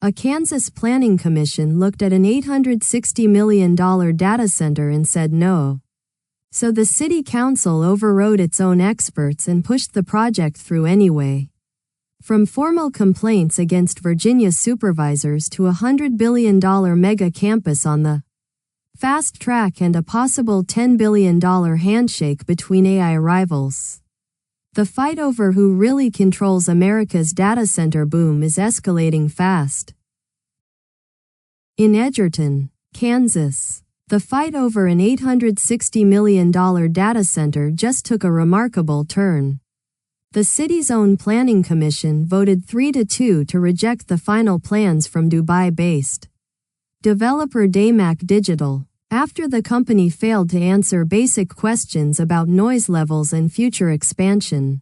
A Kansas planning commission looked at an $860 million data center and said no. So the city council overrode its own experts and pushed the project through anyway. From formal complaints against Virginia supervisors to a $100 billion mega campus on the fast track and a possible $10 billion handshake between AI rivals. The fight over who really controls America's data center boom is escalating fast. In Edgerton, Kansas, the fight over an $860 million data center just took a remarkable turn. The city's own planning commission voted 3-2 to reject the final plans from Dubai-based developer DAMAC Digital, after the company failed to answer basic questions about noise levels and future expansion.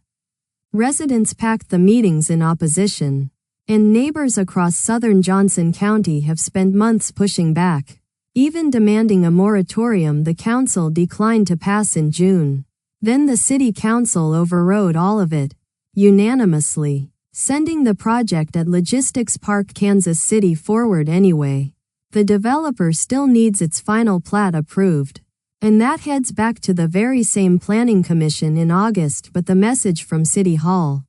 Residents packed the meetings in opposition, and neighbors across southern Johnson County have spent months pushing back, even demanding a moratorium the council declined to pass in June. Then the city council overrode all of it, unanimously, sending the project at Logistics Park, Kansas City forward anyway. The developer still needs its final plat approved, and that heads back to the very same planning commission in August, but the message from City Hall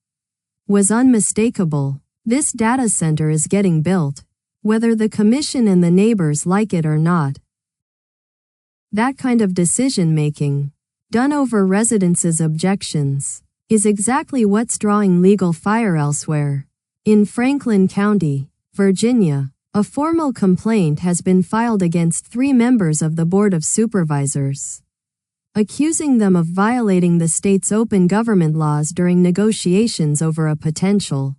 was unmistakable. This data center is getting built, whether the commission and the neighbors like it or not. That kind of decision-making, done over residents' objections, is exactly what's drawing legal fire elsewhere. In Franklin County, Virginia, a formal complaint has been filed against 3 members of the Board of Supervisors, accusing them of violating the state's open government laws during negotiations over a potential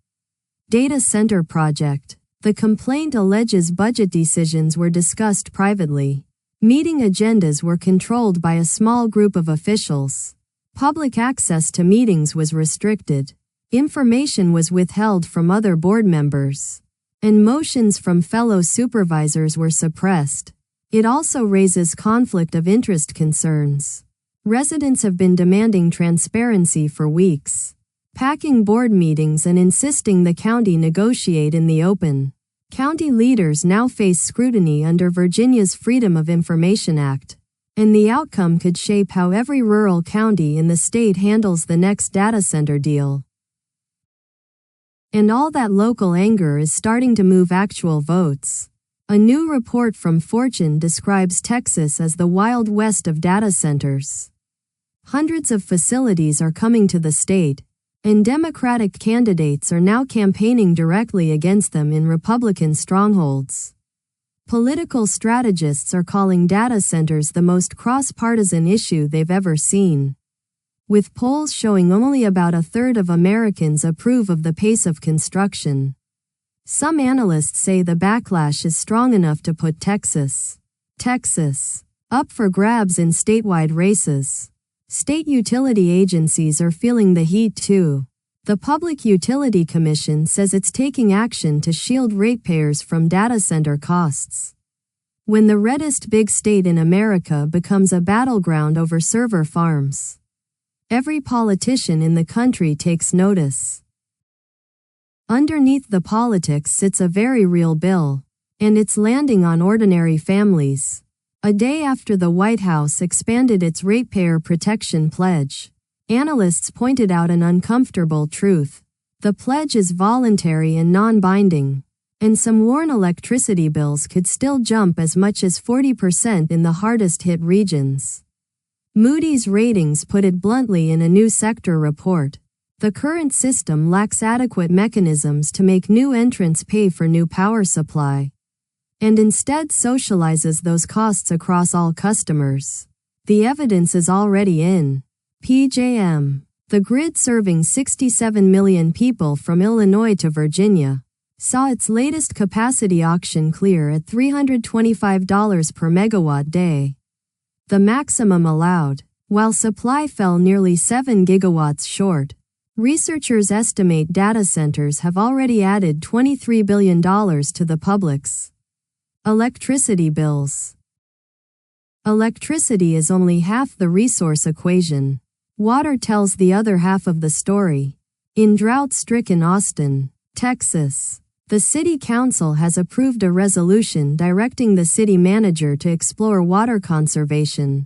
data center project. The complaint alleges budget decisions were discussed privately. Meeting agendas were controlled by a small group of officials. Public access to meetings was restricted. Information was withheld from other board members, and motions from fellow supervisors were suppressed. It also raises conflict of interest concerns. Residents have been demanding transparency for weeks, packing board meetings and insisting the county negotiate in the open. County leaders now face scrutiny under Virginia's Freedom of Information Act, and the outcome could shape how every rural county in the state handles the next data center deal. And all that local anger is starting to move actual votes. A new report from Fortune describes Texas as the Wild West of data centers. Hundreds of facilities are coming to the state, and Democratic candidates are now campaigning directly against them in Republican strongholds. Political strategists are calling data centers the most cross-partisan issue they've ever seen, with polls showing only about 1/3 of Americans approve of the pace of construction. Some analysts say the backlash is strong enough to put Texas up for grabs in statewide races. State utility agencies are feeling the heat too. The Public Utility Commission says it's taking action to shield ratepayers from data center costs. When the reddest big state in America becomes a battleground over server farms, every politician in the country takes notice. Underneath the politics sits a very real bill, and it's landing on ordinary families. A day after the White House expanded its ratepayer protection pledge, analysts pointed out an uncomfortable truth. The pledge is voluntary and non-binding, and some warn electricity bills could still jump as much as 40% in the hardest-hit regions. Moody's Ratings put it bluntly in a new sector report. The current system lacks adequate mechanisms to make new entrants pay for new power supply, and instead socializes those costs across all customers. The evidence is already in. PJM, the grid serving 67 million people from Illinois to Virginia, saw its latest capacity auction clear at $325 per megawatt day, the maximum allowed, while supply fell nearly 7 gigawatts short. Researchers estimate data centers have already added $23 billion to the public's electricity bills. Electricity is only half the resource equation. Water tells the other half of the story. In drought-stricken Austin, Texas, The City Council has approved a resolution directing the city manager to explore water conservation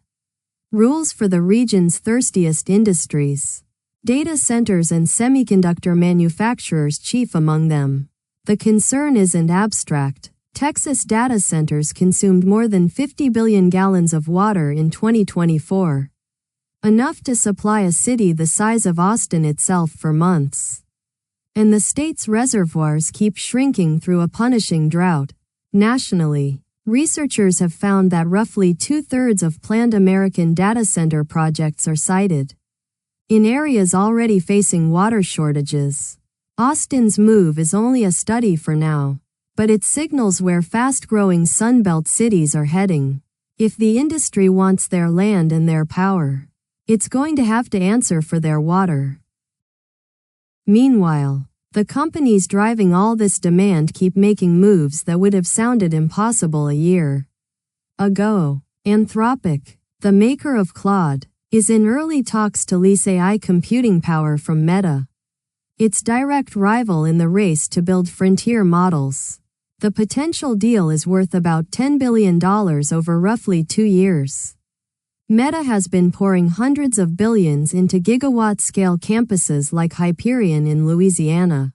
rules for the region's thirstiest industries. Data centers and semiconductor manufacturers chief among them. The concern isn't abstract. Texas data centers consumed more than 50 billion gallons of water in 2024. Enough to supply a city the size of Austin itself for months. And the state's reservoirs keep shrinking through a punishing drought. Nationally, researchers have found that roughly 2/3 of planned American data center projects are sited in areas already facing water shortages. Austin's move is only a study for now, but it signals where fast-growing Sunbelt cities are heading. If the industry wants their land and their power, it's going to have to answer for their water. Meanwhile, the companies driving all this demand keep making moves that would have sounded impossible a year ago. Anthropic, the maker of Claude, is in early talks to lease AI computing power from Meta, its direct rival in the race to build frontier models. The potential deal is worth about $10 billion over roughly 2 years. Meta has been pouring hundreds of billions into gigawatt-scale campuses like Hyperion in Louisiana.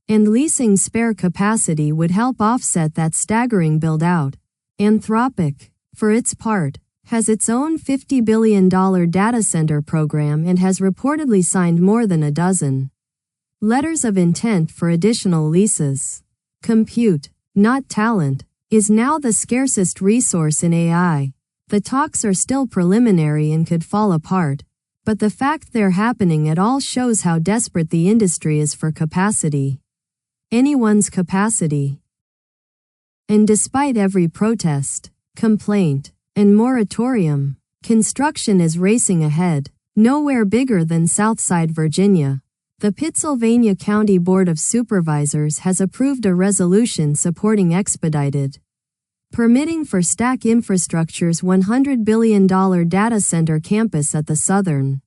And leasing spare capacity would help offset that staggering build-out. Anthropic, for its part, has its own $50 billion data center program and has reportedly signed more than a dozen letters of intent for additional leases. Compute, not talent, is now the scarcest resource in AI. The talks are still preliminary and could fall apart, but the fact they're happening at all shows how desperate the industry is for capacity. Anyone's capacity. And despite every protest, complaint, and moratorium, construction is racing ahead, nowhere bigger than Southside Virginia. The Pittsylvania County Board of Supervisors has approved a resolution supporting expedited permitting for Stack Infrastructure's $100 billion data center campus at the Southern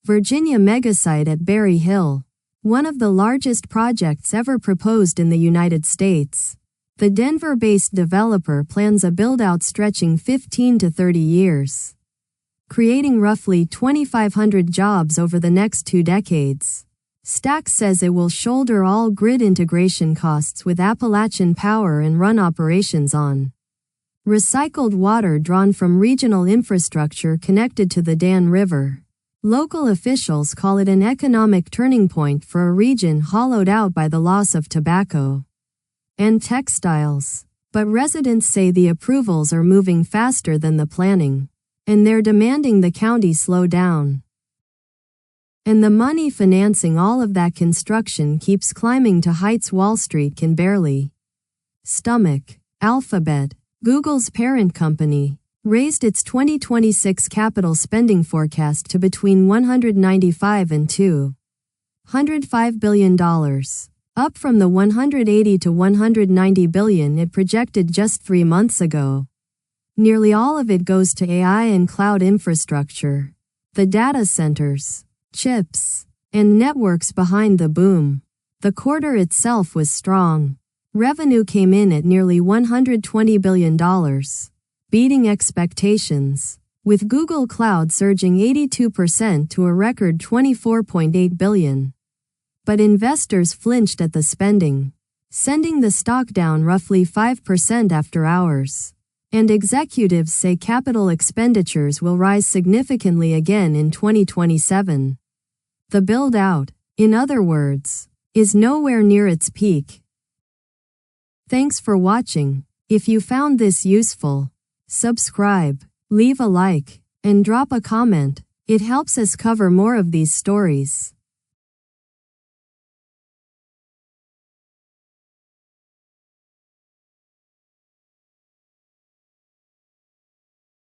Virginia megasite at Berry Hill, one of the largest projects ever proposed in the United States. The Denver-based developer plans a build-out stretching 15 to 30 years, creating roughly 2,500 jobs over the next 2 decades. Stack says it will shoulder all grid integration costs with Appalachian Power and run operations on recycled water drawn from regional infrastructure connected to the Dan River. Local officials call it an economic turning point for a region hollowed out by the loss of tobacco and textiles. But residents say the approvals are moving faster than the planning, and they're demanding the county slow down. And the money financing all of that construction keeps climbing to heights Wall Street can barely stomach. Alphabet, Google's parent company, raised its 2026 capital spending forecast to between $195 and $205 billion, up from the $180 to $190 billion it projected just 3 months ago. Nearly all of it goes to AI and cloud infrastructure, the data centers, chips, and networks behind the boom. The quarter itself was strong. Revenue came in at nearly $120 billion, beating expectations, with Google Cloud surging 82% to a record $24.8 billion. But investors flinched at the spending, sending the stock down roughly 5% after hours. And executives say capital expenditures will rise significantly again in 2027. The build-out, in other words, is nowhere near its peak. Thanks for watching. If you found this useful, subscribe, leave a like, and drop a comment. It helps us cover more of these stories.